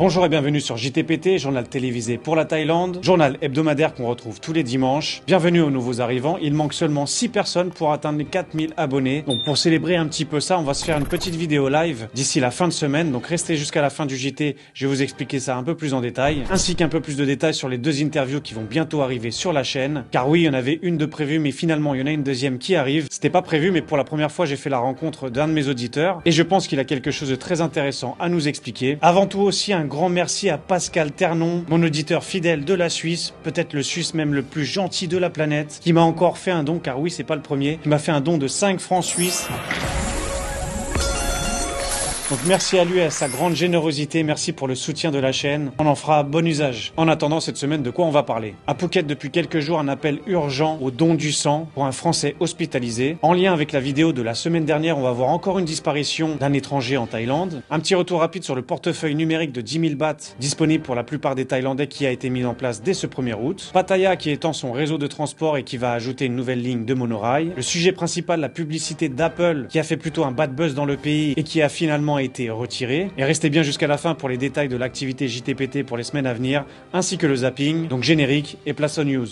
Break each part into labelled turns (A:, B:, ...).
A: Bonjour et bienvenue sur JTPT, journal télévisé pour la Thaïlande, journal hebdomadaire qu'on retrouve tous les dimanches. Bienvenue aux nouveaux arrivants, il manque seulement 6 personnes pour atteindre les 4000 abonnés. Donc pour célébrer un petit peu ça, on va se faire une petite vidéo live d'ici la fin de semaine. Donc restez jusqu'à la fin du JT, je vais vous expliquer ça un peu plus en détail, ainsi qu'un peu plus de détails sur les 2 interviews qui vont bientôt arriver sur la chaîne. Car oui, il y en avait une de prévue, mais finalement il y en a une deuxième qui arrive. C'était pas prévu, mais pour la première fois j'ai fait la rencontre d'un de mes auditeurs, et je pense qu'il a quelque chose de très intéressant à nous expliquer. Avant tout aussi, un grand merci à Pascal Ternon, mon auditeur fidèle de la Suisse, peut-être le Suisse même le plus gentil de la planète, qui m'a encore fait un don, car oui, c'est pas le premier, qui m'a fait un don de 5 francs suisses. Donc merci à lui et à sa grande générosité, merci pour le soutien de la chaîne, on en fera bon usage. En attendant cette semaine, de quoi on va parler? À Phuket, depuis quelques jours, un appel urgent au don du sang pour un Français hospitalisé. En lien avec la vidéo de la semaine dernière, on va voir encore une disparition d'un étranger en Thaïlande. Un petit retour rapide sur le portefeuille numérique de 10 000 bahts, disponible pour la plupart des Thaïlandais, qui a été mis en place dès ce 1er août. Pattaya qui étend son réseau de transport et qui va ajouter une nouvelle ligne de monorail. Le sujet principal, la publicité d'Apple, qui a fait plutôt un bad buzz dans le pays et qui a finalement été retiré. Et restez bien jusqu'à la fin pour les détails de l'activité JTPT pour les semaines à venir, ainsi que le zapping, donc générique et place aux news.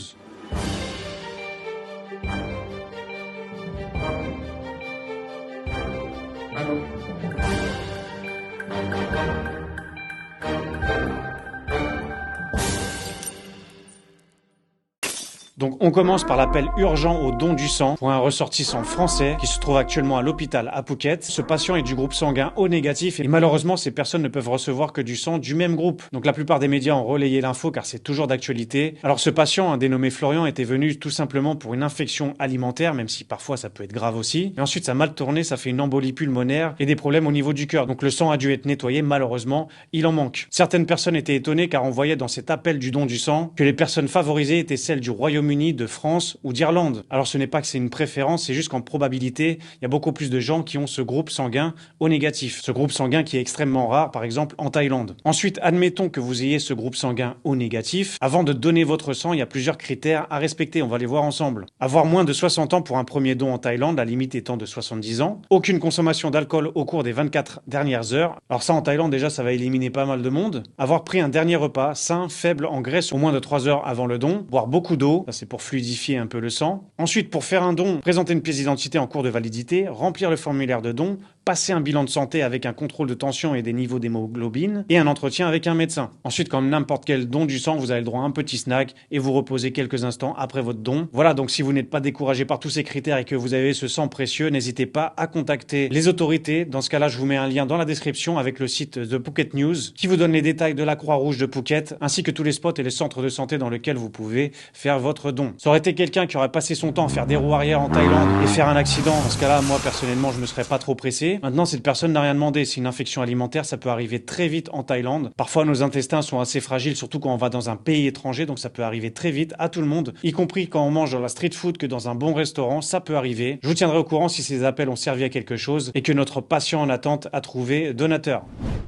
A: Donc on commence par l'appel urgent au don du sang pour un ressortissant français qui se trouve actuellement à l'hôpital à Phuket. Ce patient est du groupe sanguin O négatif et malheureusement ces personnes ne peuvent recevoir que du sang du même groupe. Donc la plupart des médias ont relayé l'info car c'est toujours d'actualité. Alors ce patient, un dénommé Florian, était venu tout simplement pour une infection alimentaire, même si parfois ça peut être grave aussi. Et ensuite ça a mal tourné, ça fait une embolie pulmonaire et des problèmes au niveau du cœur. Donc le sang a dû être nettoyé, malheureusement il en manque. Certaines personnes étaient étonnées car on voyait dans cet appel du don du sang que les personnes favorisées étaient celles du Royaume-Uni, de France ou d'Irlande. Alors ce n'est pas que c'est une préférence, c'est juste qu'en probabilité, il y a beaucoup plus de gens qui ont ce groupe sanguin O négatif. Ce groupe sanguin qui est extrêmement rare, par exemple en Thaïlande. Ensuite, admettons que vous ayez ce groupe sanguin O négatif. Avant de donner votre sang, il y a plusieurs critères à respecter, on va les voir ensemble. Avoir moins de 60 ans pour un premier don en Thaïlande, la limite étant de 70 ans. Aucune consommation d'alcool au cours des 24 dernières heures. Alors ça en Thaïlande déjà, ça va éliminer pas mal de monde. Avoir pris un dernier repas sain, faible en graisse au moins de 3 heures avant le don. Boire beaucoup d'eau, ça c'est pour fluidifier un peu le sang. Ensuite, pour faire un don, présenter une pièce d'identité en cours de validité, remplir le formulaire de don, passer un bilan de santé avec un contrôle de tension et des niveaux d'hémoglobine, et un entretien avec un médecin. Ensuite, comme n'importe quel don du sang, vous avez le droit à un petit snack et vous reposez quelques instants après votre don. Voilà, donc si vous n'êtes pas découragé par tous ces critères et que vous avez ce sang précieux, n'hésitez pas à contacter les autorités. Dans ce cas-là, je vous mets un lien dans la description avec le site de Phuket News qui vous donne les détails de la Croix-Rouge de Phuket, ainsi que tous les spots et les centres de santé dans lesquels vous pouvez faire votre don. Ça aurait été quelqu'un qui aurait passé son temps à faire des roues arrière en Thaïlande et faire un accident. Dans ce cas-là, moi personnellement, je me serais pas trop pressé. Maintenant, cette personne n'a rien demandé. C'est une infection alimentaire, ça peut arriver très vite en Thaïlande. Parfois, nos intestins sont assez fragiles, surtout quand on va dans un pays étranger, donc ça peut arriver très vite à tout le monde, y compris quand on mange dans la street food que dans un bon restaurant, ça peut arriver. Je vous tiendrai au courant si ces appels ont servi à quelque chose et que notre patient en attente a trouvé donateur.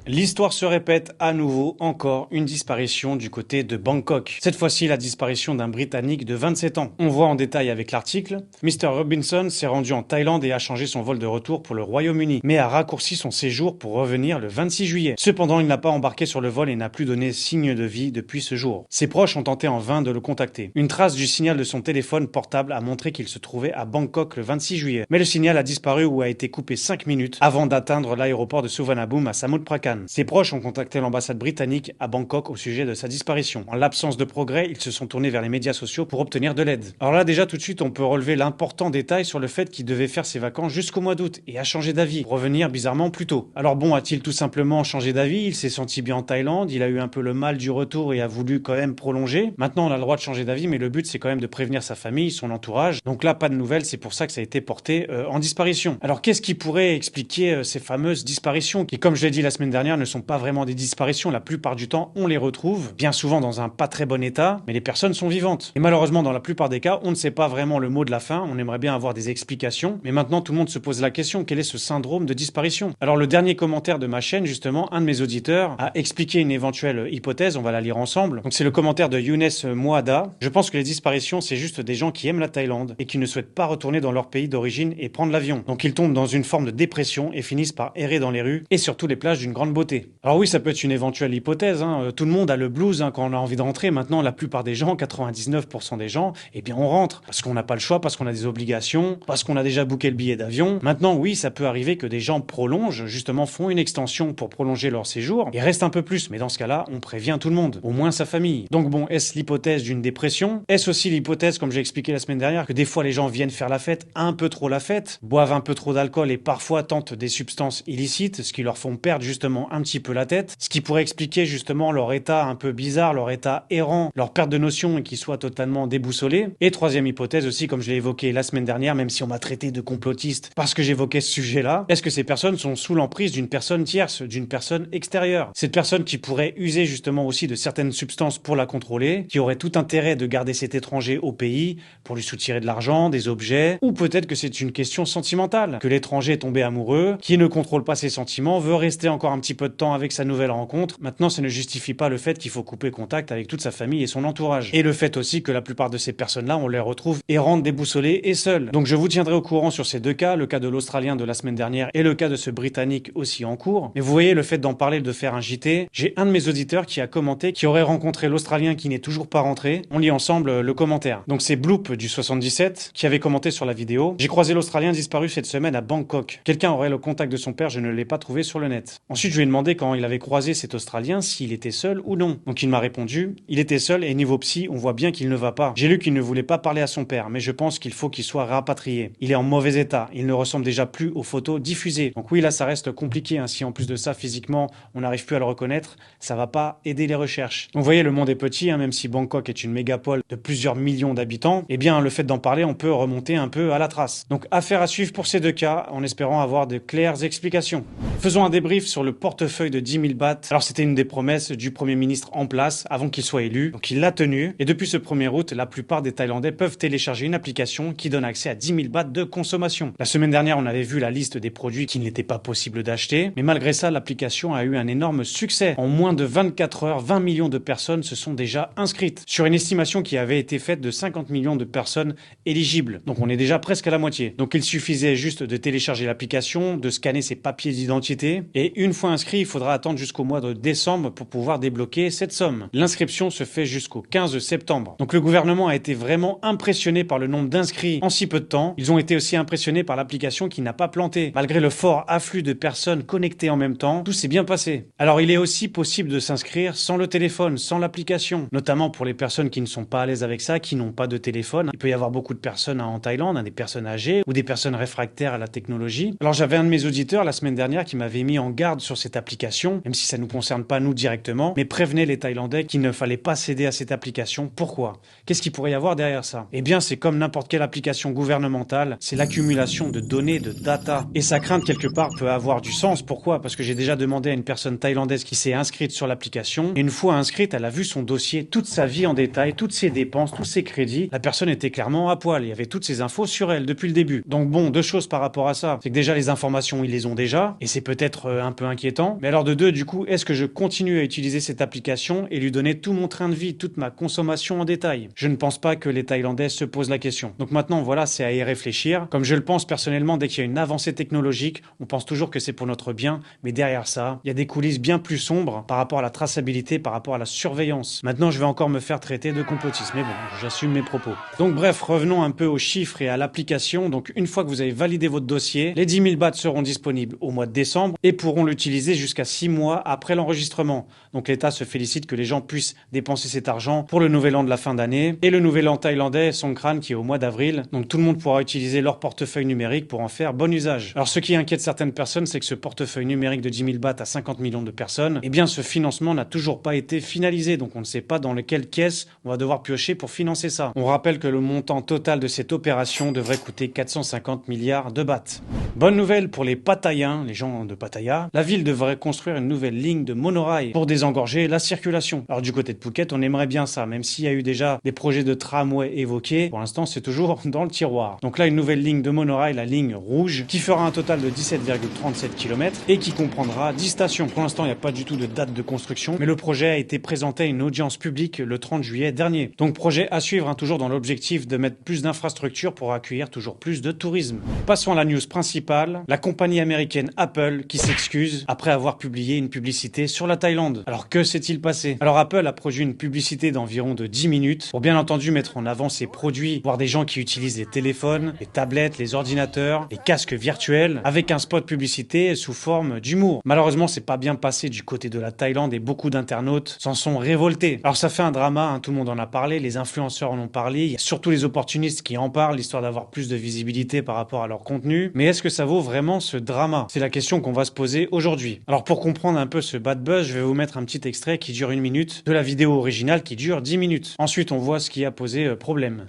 A: L'histoire se répète à nouveau, encore une disparition du côté de Bangkok. Cette fois-ci, la disparition d'un Britannique de 27 ans. On voit en détail avec l'article. Mr. Robinson s'est rendu en Thaïlande et a changé son vol de retour pour le Royaume-Uni, mais a raccourci son séjour pour revenir le 26 juillet. Cependant, il n'a pas embarqué sur le vol et n'a plus donné signe de vie depuis ce jour. Ses proches ont tenté en vain de le contacter. Une trace du signal de son téléphone portable a montré qu'il se trouvait à Bangkok le 26 juillet. Mais le signal a disparu ou a été coupé 5 minutes avant d'atteindre l'aéroport de Suvarnabhumi à Samut Prakan. Ses proches ont contacté l'ambassade britannique à Bangkok au sujet de sa disparition. En l'absence de progrès, ils se sont tournés vers les médias sociaux pour obtenir de l'aide. Alors là, déjà tout de suite, on peut relever l'important détail sur le fait qu'il devait faire ses vacances jusqu'au mois d'août et a changé d'avis, pour revenir bizarrement plus tôt. Alors bon, a-t-il tout simplement changé d'avis? Il s'est senti bien en Thaïlande, il a eu un peu le mal du retour et a voulu quand même prolonger. Maintenant, on a le droit de changer d'avis, mais le but c'est quand même de prévenir sa famille, son entourage. Donc là, pas de nouvelles, c'est pour ça que ça a été porté en disparition. Alors qu'est-ce qui pourrait expliquer ces fameuses disparitions qui, comme je l'ai dit la semaine dernière, ne sont pas vraiment des disparitions? La plupart du temps, on les retrouve, bien souvent dans un pas très bon état, mais les personnes sont vivantes. Et malheureusement, malheureusement, dans la plupart des cas, on ne sait pas vraiment le mot de la fin, on aimerait bien avoir des explications, mais maintenant tout le monde se pose la question, quel est ce syndrome de disparition? Alors le dernier commentaire de ma chaîne, justement, un de mes auditeurs a expliqué une éventuelle hypothèse, on va la lire ensemble. Donc c'est le commentaire de Younes Moada. Je pense que les disparitions, c'est juste des gens qui aiment la Thaïlande et qui ne souhaitent pas retourner dans leur pays d'origine et prendre l'avion. Donc ils tombent dans une forme de dépression et finissent par errer dans les rues et surtout les plages d'une grande beauté. Alors oui, ça peut être une éventuelle hypothèse, hein. Tout le monde a le blues hein, quand on a envie de rentrer. Maintenant, la plupart des gens, 99% des gens, eh bien on rentre parce qu'on n'a pas le choix, parce qu'on a des obligations, parce qu'on a déjà booké le billet d'avion. Maintenant, oui, ça peut arriver que des gens prolongent, justement font une extension pour prolonger leur séjour et restent un peu plus. Mais dans ce cas-là, on prévient tout le monde, au moins sa famille. Donc bon, est-ce l'hypothèse d'une dépression? Est-ce aussi l'hypothèse, comme j'ai expliqué la semaine dernière, que des fois les gens viennent faire la fête, un peu trop la fête, boivent un peu trop d'alcool et parfois tentent des substances illicites, ce qui leur font perdre justement un petit peu la tête, ce qui pourrait expliquer justement leur état un peu bizarre, leur état errant, leur perte de notion et qu'ils soient totalement déboussolés. Et troisième hypothèse aussi, comme je l'ai évoqué la semaine dernière, même si on m'a traité de complotiste parce que j'évoquais ce sujet-là, est-ce que ces personnes sont sous l'emprise d'une personne tierce, d'une personne extérieure? Cette personne qui pourrait user justement aussi de certaines substances pour la contrôler, qui aurait tout intérêt de garder cet étranger au pays pour lui soutirer de l'argent, des objets, ou peut-être que c'est une question sentimentale, que l'étranger est tombé amoureux, qui ne contrôle pas ses sentiments, veut rester encore un petit peu de temps avec sa nouvelle rencontre. Maintenant, ça ne justifie pas le fait qu'il faut couper contact avec toute sa famille et son entourage. Et le fait aussi que la plupart de ces personnes-là, on les retrouve errantes, déboussolées et seules. Donc je vous tiendrai au courant sur ces deux cas, le cas de l'Australien de la semaine dernière et le cas de ce Britannique aussi en cours. Mais vous voyez, le fait d'en parler, de faire un JT, j'ai un de mes auditeurs qui a commenté, qui aurait rencontré l'Australien qui n'est toujours pas rentré. On lit ensemble le commentaire. Donc c'est Bloop du 77 qui avait commenté sur la vidéo. J'ai croisé l'Australien disparu cette semaine à Bangkok. Quelqu'un aurait le contact de son père, je ne l'ai pas trouvé sur le net. Ensuite, je lui ai demandé quand il avait croisé cet Australien s'il était seul ou non. Donc il m'a répondu, il était seul et niveau psy, on voit bien qu'il ne va pas. J'ai lu qu'il ne voulait pas parler à son père, mais je pense qu'il faut qu'il soit rapatrié. Il est en mauvais état, il ne ressemble déjà plus aux photos diffusées. Donc oui, là ça reste compliqué, hein. Si en plus de ça, physiquement, on n'arrive plus à le reconnaître, ça va pas aider les recherches. Donc vous voyez, le monde est petit, hein, même si Bangkok est une mégapole de plusieurs millions d'habitants, eh bien le fait d'en parler, on peut remonter un peu à la trace. Donc affaire à suivre pour ces deux cas, en espérant avoir de claires explications. Faisons un débrief sur le portefeuille de 10 000 bahts. Alors c'était une des promesses du Premier ministre en place avant qu'il soit élu, donc il l'a tenu. Et depuis ce 1er août, la plupart des Thaïlandais peuvent télécharger une application qui donne accès à 10 000 bahts de consommation. La semaine dernière, on avait vu la liste des produits qu'il n'était pas possible d'acheter, mais malgré ça, l'application a eu un énorme succès. En moins de 24 heures, 20 millions de personnes se sont déjà inscrites, sur une estimation qui avait été faite de 50 millions de personnes éligibles. Donc on est déjà presque à la moitié. Donc il suffisait juste de télécharger l'application, de scanner ses papiers d'identité, et une fois inscrit, il faudra attendre jusqu'au mois de décembre pour pouvoir débloquer cette somme. L'inscription se fait jusqu'au 15 septembre. Donc le gouvernement a été vraiment impressionné par le nombre d'inscrits en si peu de temps. Ils ont été aussi impressionnés par l'application qui n'a pas planté. Malgré le fort afflux de personnes connectées en même temps, tout s'est bien passé. Alors il est aussi possible de s'inscrire sans le téléphone, sans l'application, notamment pour les personnes qui ne sont pas à l'aise avec ça, qui n'ont pas de téléphone. Il peut y avoir beaucoup de personnes en Thaïlande, des personnes âgées ou des personnes réfractaires à la technologie. Alors j'avais un de mes auditeurs la semaine dernière qui m'avait mis en garde sur cette application, même si ça ne nous concerne pas nous directement, mais prévenait les Thaïlandais qu'il ne fallait pas céder à cette application. Pourquoi? Qu'est-ce qu'il pourrait y avoir derrière ça? Eh bien c'est comme n'importe quelle application gouvernementale, c'est l'accumulation de données, de data. Et sa crainte quelque part peut avoir du sens. Pourquoi? Parce que j'ai déjà demandé à une personne thaïlandaise qui s'est inscrite sur l'application, et une fois inscrite, elle a vu son dossier, toute sa vie en détail, toutes ses dépenses, tous ses crédits. La personne était clairement à poil, il y avait toutes ces infos sur elle depuis le début. Donc bon, deux choses par rapport à ça. C'est que déjà les informations, ils les ont déjà, et c'est peut-être un peu inquiétant. Mais alors de deux, du coup, est-ce que je continue à utiliser cette application et lui donner tout mon train de vie, toute ma consommation en détail? Je ne pense pas que les Thaïlandais se posent la question. Donc maintenant, voilà, c'est à y réfléchir. Comme je le pense personnellement, dès qu'il y a une avancée technologique, on pense toujours que c'est pour notre bien, mais derrière ça, il y a des coulisses bien plus sombres par rapport à la traçabilité, par rapport à la surveillance. Maintenant, je vais encore me faire traiter de complotiste, mais bon, j'assume mes propos. Donc bref, revenons un peu aux chiffres et à l'application. Donc une fois que vous avez validé votre dossier, les 10 000 bahts seront disponibles au mois de décembre et pourront l'utiliser jusqu'à 6 mois après l'enregistrement. Donc l'État se félicite que les gens puissent dépenser cet argent pour le nouvel an de la fin d'année et le nouvel an thaïlandais, Songkran, qui est au mois d'avril. Donc tout le monde pourra utiliser leur portefeuille numérique pour en faire bon usage. Alors ce qui inquiète certaines personnes, c'est que ce portefeuille numérique de 10 000 bahts à 50 millions de personnes, eh bien ce financement n'a toujours pas été finalisé. Donc on ne sait pas dans quelle caisse on va devoir piocher pour financer ça. On rappelle que le montant total de cette opération devrait coûter 450 milliards de bahts. Bonne nouvelle pour les Pattayens, les gens de Pattaya. La ville devrait construire une nouvelle ligne de monorail pour désengorger la circulation. Alors du côté de Phuket, on aimerait bien ça, même s'il y a eu déjà des projets de tramway évoqués, pour l'instant, c'est toujours dans le tiroir. Donc là, une nouvelle ligne de monorail, la ligne rouge, qui fera un total de 17,37 km et qui comprendra 10 stations. Pour l'instant, il n'y a pas du tout de date de construction, mais le projet a été présenté à une audience publique le 30 juillet dernier. Donc projet à suivre, hein, toujours dans l'objectif de mettre plus d'infrastructures pour accueillir toujours plus de tourisme. Passons à la news principale, la compagnie américaine Apple qui s'excuse après avoir publié une publicité sur la Thaïlande. Alors que s'est-il passé? Alors Apple a produit une publicité d'environ de 10 minutes pour bien entendu mettre en avant ses produits, voir des gens qui utilisent les téléphones, les tablettes, les ordinateurs, les casques virtuels, avec un spot publicité sous forme d'humour. Malheureusement, c'est pas bien passé du côté de la Thaïlande et beaucoup d'internautes s'en sont révoltés. Alors ça fait un drama, hein, tout le monde en a parlé, les influenceurs en ont parlé, il y a surtout les opportunistes qui en parlent, histoire d'avoir plus de visibilité par rapport à leur contenu. Mais est-ce que ça vaut vraiment ce drama? C'est la question qu'on va se poser aujourd'hui. Alors pour comprendre un peu ce bad buzz, je vais vous mettre un petit extrait qui dure 1 minute de la vidéo originale qui dure 10 minutes. Ensuite, on voit ce qui a posé problème.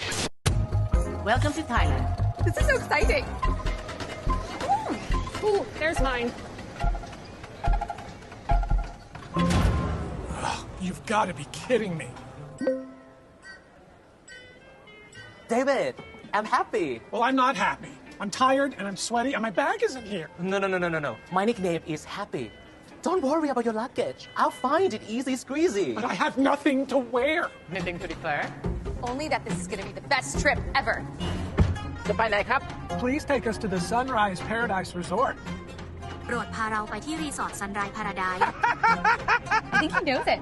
B: Welcome to Thailand.
C: This is so exciting.
D: Ooh, there's mine.
E: You've got to be kidding me.
B: David, I'm happy.
E: Well, I'm not happy. I'm tired and I'm sweaty and my bag isn't here.
B: No. My nickname is Happy. Don't worry about your luggage. I'll find it easy squeezy.
E: But I have nothing to wear.
B: Anything to declare?
C: Only that this is gonna be the best trip ever.
B: จะไปไหนครับ
E: Please take us to the Sunrise Paradise Resort.
F: โปรดพาเราไปที่รีสอร์ทซันไรพาราไดซ์
C: I think he knows it.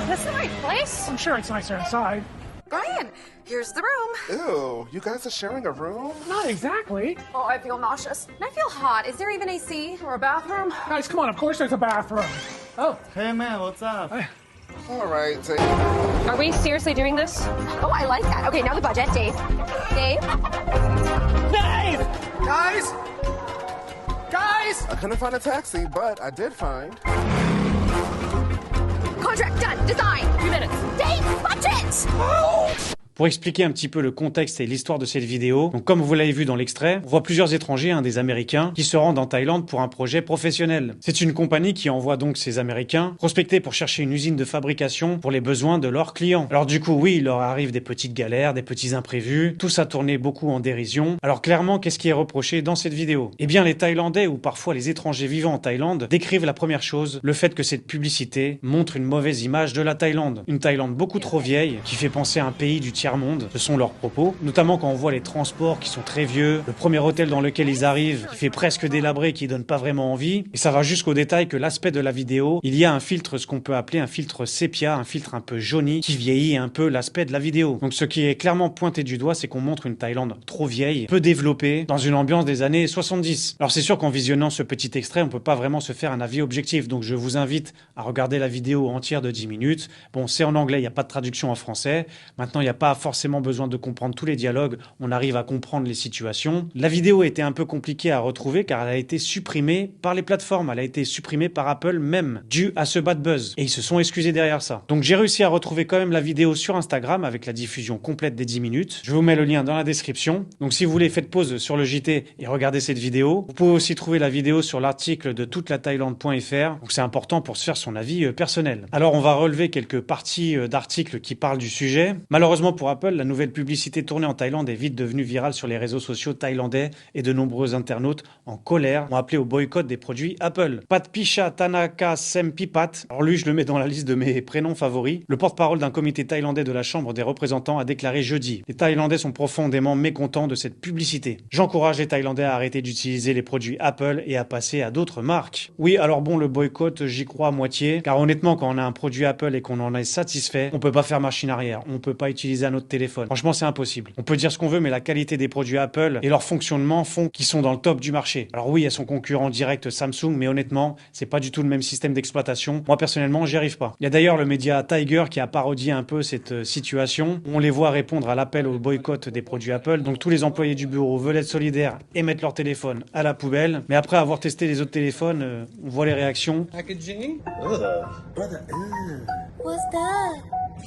C: This is the right place.
E: I'm sure it's nicer inside.
C: Brian, here's the room.
G: Ew, you guys are sharing a room?
E: Not exactly.
C: Oh, I feel nauseous. And I feel hot. Is there even AC or a bathroom?
E: Guys, come on, of course there's a bathroom. Oh,
H: Hey man, what's up?
G: All right,
D: Are we seriously doing this?
C: Oh, I like that. Okay, now the budget. Dave. Dave?
E: Dave! Guys! Guys!
G: I couldn't find a taxi, but I did find.
C: Contract done. Design.
D: 2 minutes.
C: Dave, budget!
A: Pour expliquer un petit peu le contexte et l'histoire de cette vidéo, donc comme vous l'avez vu dans l'extrait, on voit plusieurs étrangers, des Américains, qui se rendent en Thaïlande pour un projet professionnel. C'est une compagnie qui envoie donc ces Américains prospecter pour chercher une usine de fabrication pour les besoins de leurs clients. Alors du coup, oui, il leur arrive des petites galères, des petits imprévus, tout ça tourné beaucoup en dérision. Alors clairement, qu'est-ce qui est reproché dans cette vidéo? Eh bien, les Thaïlandais ou parfois les étrangers vivant en Thaïlande décrivent la première chose, le fait que cette publicité montre une mauvaise image de la Thaïlande. Une Thaïlande beaucoup trop vieille, qui fait penser à un pays du tiers-monde. Ce sont leurs propos, notamment quand on voit les transports qui sont très vieux, le premier hôtel dans lequel ils arrivent, qui fait presque délabré, qui donne pas vraiment envie. Et ça va jusqu'au détail que l'aspect de la vidéo, il y a un filtre, ce qu'on peut appeler un filtre sépia, un filtre un peu jauni, qui vieillit un peu l'aspect de la vidéo. Donc ce qui est clairement pointé du doigt, c'est qu'on montre une Thaïlande trop vieille, peu développée, dans une ambiance des années 70. Alors c'est sûr qu'en visionnant ce petit extrait, on peut pas vraiment se faire un avis objectif. Donc je vous invite à regarder la vidéo entière de 10 minutes. Bon, c'est en anglais, il n'y a pas de traduction en français. Maintenant, il n'y a pas forcément besoin de comprendre tous les dialogues, on arrive à comprendre les situations. La vidéo était un peu compliquée à retrouver car elle a été supprimée par les plateformes, elle a été supprimée par Apple même, dû à ce bad buzz. Et ils se sont excusés derrière ça. Donc j'ai réussi à retrouver quand même la vidéo sur Instagram avec la diffusion complète des 10 minutes. Je vous mets le lien dans la description. Donc si vous voulez, faites pause sur le JT et regardez cette vidéo. Vous pouvez aussi trouver la vidéo sur l'article de toutelathaïlande.fr. Donc c'est important pour se faire son avis personnel. Alors on va relever quelques parties d'articles qui parlent du sujet. Malheureusement pour Apple, la nouvelle publicité tournée en Thaïlande est vite devenue virale sur les réseaux sociaux thaïlandais et de nombreux internautes en colère ont appelé au boycott des produits Apple. Patpisha Tanaka Sempipat, alors lui je le mets dans la liste de mes prénoms favoris, le porte-parole d'un comité thaïlandais de la Chambre des représentants a déclaré jeudi: les Thaïlandais sont profondément mécontents de cette publicité. J'encourage les Thaïlandais à arrêter d'utiliser les produits Apple et à passer à d'autres marques. Oui, alors bon, le boycott, j'y crois à moitié, car honnêtement, quand on a un produit Apple et qu'on en est satisfait, on peut pas faire machine arrière, on peut pas utiliser un autre téléphone. Franchement, c'est impossible. On peut dire ce qu'on veut, mais la qualité des produits Apple et leur fonctionnement font qu'ils sont dans le top du marché. Alors oui, il y a son concurrent direct Samsung, mais honnêtement, c'est pas du tout le même système d'exploitation. Moi, personnellement, j'y arrive pas. Il y a d'ailleurs le média Tiger qui a parodié un peu cette situation. On les voit répondre à l'appel au boycott des produits Apple. Donc tous les employés du bureau veulent être solidaires et mettre leur téléphone à la poubelle. Mais après avoir testé les autres téléphones, on voit les réactions.
H: Packaging?
F: What's that?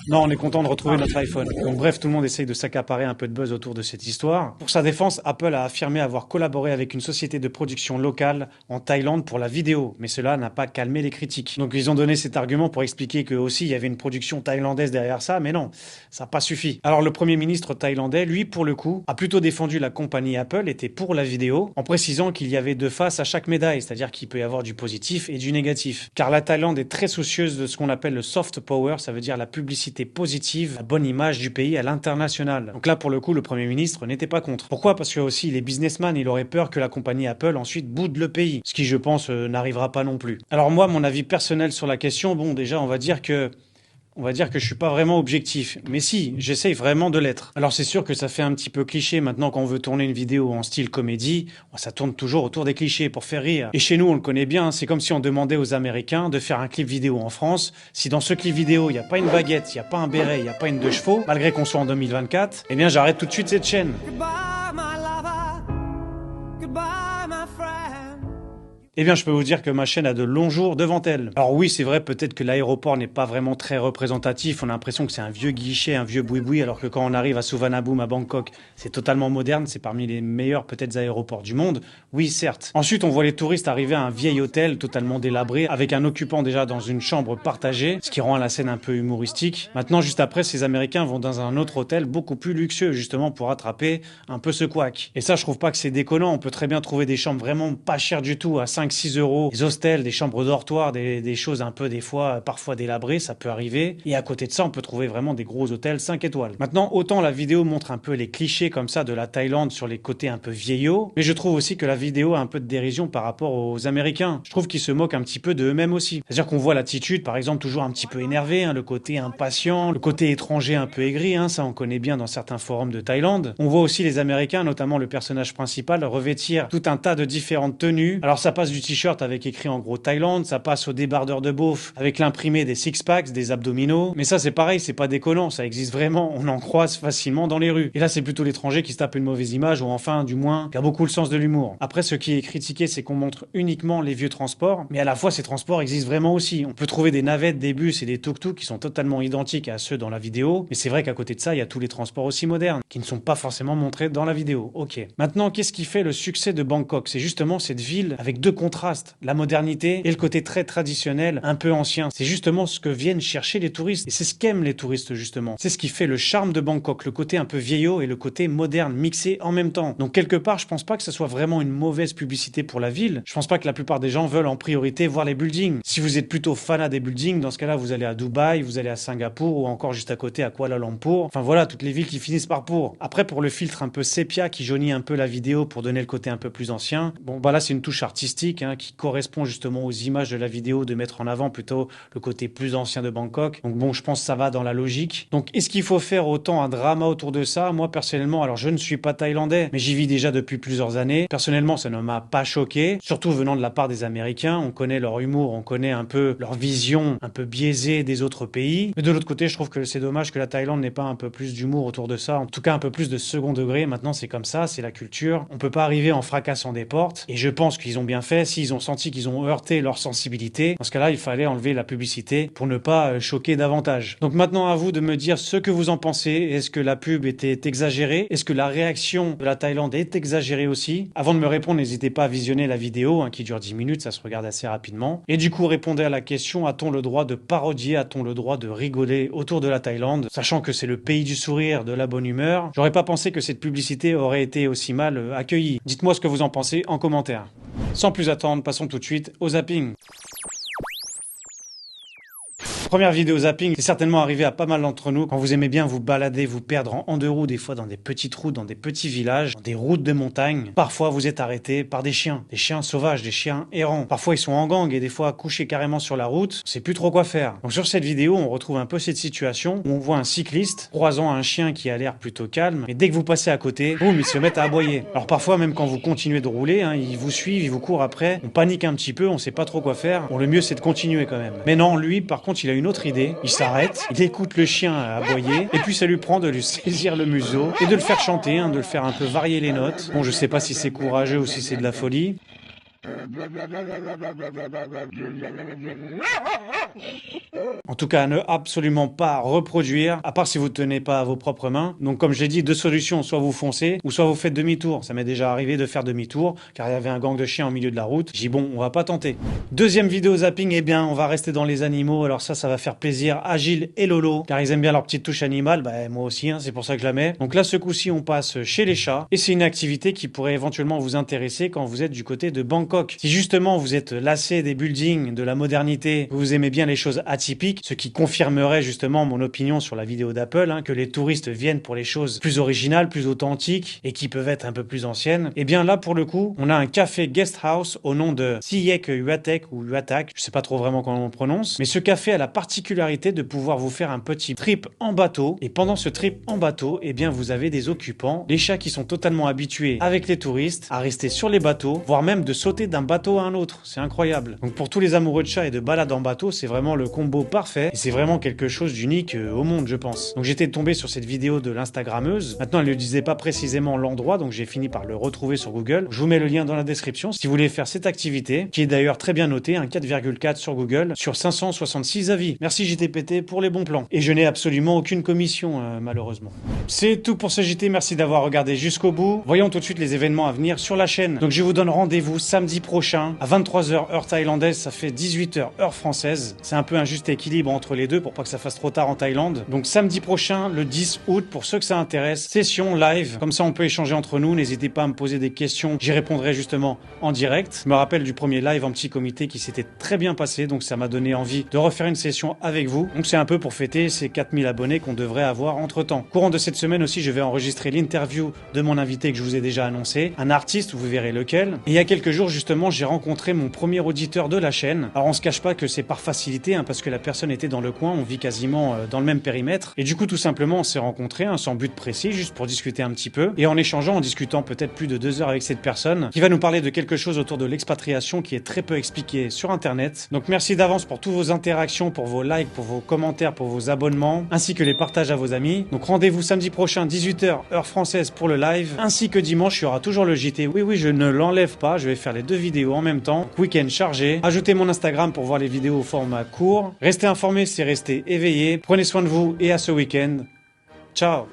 A: Non, on est content de retrouver notre iPhone. Donc bref, tout le monde essaye de s'accaparer un peu de buzz autour de cette histoire. Pour sa défense, Apple a affirmé avoir collaboré avec une société de production locale en Thaïlande pour la vidéo, mais cela n'a pas calmé les critiques. Donc ils ont donné cet argument pour expliquer que aussi il y avait une production thaïlandaise derrière ça, mais non, ça n'a pas suffi. Alors le Premier ministre thaïlandais, lui, pour le coup, a plutôt défendu la compagnie Apple, était pour la vidéo, en précisant qu'il y avait deux faces à chaque médaille, c'est-à-dire qu'il peut y avoir du positif et du négatif. Car la Thaïlande est très soucieuse de ce qu'on appelle le soft power, ça veut dire la publicité positive, la bonne image du pays à l'international. Donc là, pour le coup, le Premier ministre n'était pas contre. Pourquoi? Parce que aussi, les businessmen, il aurait peur que la compagnie Apple ensuite boude le pays, ce qui, je pense, n'arrivera pas non plus. Alors moi, mon avis personnel sur la question, bon, déjà, on va dire que je suis pas vraiment objectif. Mais si, j'essaye vraiment de l'être. Alors c'est sûr que ça fait un petit peu cliché maintenant quand on veut tourner une vidéo en style comédie, ça tourne toujours autour des clichés pour faire rire. Et chez nous, on le connaît bien, c'est comme si on demandait aux Américains de faire un clip vidéo en France. Si dans ce clip vidéo, il n'y a pas une baguette, il n'y a pas un béret, il n'y a pas une 2 chevaux, malgré qu'on soit en 2024, eh bien j'arrête tout de suite cette chaîne. Eh bien, je peux vous dire que ma chaîne a de longs jours devant elle. Alors oui, c'est vrai, peut-être que l'aéroport n'est pas vraiment très représentatif. On a l'impression que c'est un vieux guichet, un vieux boui-boui, alors que quand on arrive à Suvarnabhumi, à Bangkok, c'est totalement moderne. C'est parmi les meilleurs, peut-être, aéroports du monde. Oui, certes. Ensuite, on voit les touristes arriver à un vieil hôtel totalement délabré, avec un occupant déjà dans une chambre partagée, ce qui rend la scène un peu humoristique. Maintenant, juste après, ces Américains vont dans un autre hôtel beaucoup plus luxueux, justement, pour attraper un peu ce couac. Et ça, je trouve pas que c'est déconnant. On peut très bien trouver des chambres vraiment pas chères du tout, à 5-6 euros, des hostels, des chambres dortoirs, des choses un peu des fois, parfois délabrées, ça peut arriver. Et à côté de ça, on peut trouver vraiment des gros hôtels 5 étoiles. Maintenant, autant la vidéo montre un peu les clichés comme ça de la Thaïlande sur les côtés un peu vieillots, mais je trouve aussi que la vidéo a un peu de dérision par rapport aux Américains. Je trouve qu'ils se moquent un petit peu d'eux-mêmes aussi. C'est-à-dire qu'on voit l'attitude, par exemple, toujours un petit peu énervée, le côté impatient, le côté étranger un peu aigri, ça on connaît bien dans certains forums de Thaïlande. On voit aussi les Américains, notamment le personnage principal, revêtir tout un tas de différentes tenues. Alors ça passe du t-shirt avec écrit en gros Thaïlande, ça passe au débardeur de beauf avec l'imprimé des six-packs, des abdominaux. Mais ça c'est pareil, c'est pas déconnant, ça existe vraiment, on en croise facilement dans les rues. Et là c'est plutôt l'étranger qui se tape une mauvaise image, ou enfin du moins qui a beaucoup le sens de l'humour. Après, ce qui est critiqué, c'est qu'on montre uniquement les vieux transports, mais à la fois ces transports existent vraiment aussi. On peut trouver des navettes, des bus et des tuk-tuk qui sont totalement identiques à ceux dans la vidéo, mais c'est vrai qu'à côté de ça, il y a tous les transports aussi modernes, qui ne sont pas forcément montrés dans la vidéo. Ok. Maintenant, qu'est-ce qui fait le succès de Bangkok? C'est justement cette ville avec deux contrastes, la modernité et le côté très traditionnel, un peu ancien. C'est justement ce que viennent chercher les touristes, et c'est ce qu'aiment les touristes justement. C'est ce qui fait le charme de Bangkok, le côté un peu vieillot et le côté moderne mixé en même temps. Donc quelque part, je pense pas que ce soit vraiment une mauvaise publicité pour la ville. Je pense pas que la plupart des gens veulent en priorité voir les buildings. Si vous êtes plutôt fanat des buildings, dans ce cas-là, vous allez à Dubaï, vous allez à Singapour ou encore juste à côté à Kuala Lumpur. Enfin voilà, toutes les villes qui finissent par pour. Après, pour le filtre un peu sépia qui jaunit un peu la vidéo pour donner le côté un peu plus ancien, bon bah là c'est une touche artistique qui correspond justement aux images de la vidéo, de mettre en avant plutôt le côté plus ancien de Bangkok. Donc bon, je pense que ça va dans la logique. Donc est-ce qu'il faut faire autant un drama autour de ça? Moi personnellement, alors je ne suis pas thaïlandais, mais j'y vis déjà depuis plusieurs années. Personnellement, ça ne m'a pas choqué, surtout venant de la part des Américains. On connaît leur humour, on connaît un peu leur vision un peu biaisée des autres pays. Mais de l'autre côté, je trouve que c'est dommage que la Thaïlande n'ait pas un peu plus d'humour autour de ça. En tout cas, un peu plus de second degré. Maintenant, c'est comme ça, c'est la culture. On peut pas arriver en fracassant des portes. Et je pense qu'ils ont bien fait. S'ils ont senti qu'ils ont heurté leur sensibilité, dans ce cas-là, il fallait enlever la publicité pour ne pas choquer davantage. Donc maintenant, à vous de me dire ce que vous en pensez. Est-ce que la pub était exagérée? Est-ce que la réaction de la Thaïlande est exagérée aussi? Avant de me répondre, n'hésitez pas à visionner la vidéo qui dure 10 minutes, ça se regarde assez rapidement. Et du coup, répondez à la question, a-t-on le droit de parodier, a-t-on le droit de rigoler autour de la Thaïlande, sachant que c'est le pays du sourire, de la bonne humeur? J'aurais pas pensé que cette publicité aurait été aussi mal accueillie. Dites-moi ce que vous en pensez en commentaire. Sans plus attendre, passons tout de suite au zapping. Première vidéo zapping, c'est certainement arrivé à pas mal d'entre nous quand vous aimez bien vous balader, vous perdre en deux roues, des fois dans des petites routes, dans des petits villages, dans des routes de montagne. Parfois vous êtes arrêté par des chiens sauvages, des chiens errants. Parfois ils sont en gang et des fois couchés carrément sur la route, on sait plus trop quoi faire. Donc sur cette vidéo, on retrouve un peu cette situation où on voit un cycliste croisant un chien qui a l'air plutôt calme, et dès que vous passez à côté, boum, ils se mettent à aboyer. Alors parfois même quand vous continuez de rouler, ils vous suivent, ils vous courent après, on panique un petit peu, on sait pas trop quoi faire. Bon, le mieux c'est de continuer quand même. Mais non, lui par contre il a une autre idée, il s'arrête, il écoute le chien aboyer, et puis ça lui prend de lui saisir le museau et de le faire chanter, de le faire un peu varier les notes. Bon, je sais pas si c'est courageux ou si c'est de la folie. En tout cas, à ne absolument pas reproduire, à part si vous ne tenez pas à vos propres mains. Donc comme je l'ai dit, deux solutions, soit vous foncez, ou soit vous faites demi-tour. Ça m'est déjà arrivé de faire demi-tour, car il y avait un gang de chiens au milieu de la route. J'ai dit bon, on va pas tenter. Deuxième vidéo zapping, eh bien, on va rester dans les animaux. Alors ça va faire plaisir à Gilles et Lolo, car ils aiment bien leur petite touche animale. Bah moi aussi, hein, c'est pour ça que je la mets. Donc là, ce coup-ci, on passe chez les chats, et c'est une activité qui pourrait éventuellement vous intéresser quand vous êtes du côté de Bangkok. Si justement vous êtes lassé des buildings, de la modernité, vous aimez bien les choses atypiques, ce qui confirmerait justement mon opinion sur la vidéo d'Apple, hein, que les touristes viennent pour les choses plus originales, plus authentiques et qui peuvent être un peu plus anciennes. Et bien là, pour le coup, on a un café guest house au nom de Siek Huatek ou Huatak, je sais pas trop vraiment comment on le prononce, mais ce café a la particularité de pouvoir vous faire un petit trip en bateau. Et pendant ce trip en bateau, eh bien vous avez des occupants, des chats qui sont totalement habitués avec les touristes à rester sur les bateaux, voire même de sauter d'un bateau à un autre. C'est incroyable. Donc pour tous les amoureux de chats et de balades en bateau, c'est vraiment le combo parfait. Et c'est vraiment quelque chose d'unique au monde, je pense. Donc j'étais tombé sur cette vidéo de l'Instagrammeuse. Maintenant, elle ne disait pas précisément l'endroit, donc j'ai fini par le retrouver sur Google. Je vous mets le lien dans la description si vous voulez faire cette activité, qui est d'ailleurs très bien notée, un 4,4 sur Google, sur 566 avis. Merci JTPT pour les bons plans. Et je n'ai absolument aucune commission, malheureusement. C'est tout pour ce JT, merci d'avoir regardé jusqu'au bout. Voyons tout de suite les événements à venir sur la chaîne. Donc je vous donne rendez-vous samedi prochain, à 23h heure thaïlandaise, ça fait 18h heure française. C'est un peu un juste équilibre entre les deux pour pas que ça fasse trop tard en Thaïlande. Donc samedi prochain, le 10 août, pour ceux que ça intéresse, session live. Comme ça, on peut échanger entre nous. N'hésitez pas à me poser des questions. J'y répondrai justement en direct. Je me rappelle du premier live en petit comité qui s'était très bien passé. Donc ça m'a donné envie de refaire une session avec vous. Donc c'est un peu pour fêter ces 4000 abonnés qu'on devrait avoir entre temps. Courant de cette semaine aussi, je vais enregistrer l'interview de mon invité que je vous ai déjà annoncé. Un artiste, vous verrez lequel. Et il y a quelques jours, justement, j'ai rencontré mon premier auditeur de la chaîne. Alors on se cache pas que c'est par facilité, hein, parce que la personne était dans le coin, on vit quasiment dans le même périmètre. Et du coup, tout simplement, on s'est rencontrés, hein, sans but précis, juste pour discuter un petit peu. Et en échangeant, en discutant peut-être plus de 2 heures avec cette personne, qui va nous parler de quelque chose autour de l'expatriation qui est très peu expliqué sur Internet. Donc merci d'avance pour toutes vos interactions, pour vos likes, pour vos commentaires, pour vos abonnements, ainsi que les partages à vos amis. Donc rendez-vous samedi prochain, 18h, heure française pour le live, ainsi que dimanche, il y aura toujours le JT. Oui, je ne l'enlève pas, je vais faire les 2 vidéos en même temps. Week-end chargé. Ajoutez mon Instagram pour voir les vidéos au format court. Restez informés, c'est rester éveillé. Prenez soin de vous et à ce week-end. Ciao!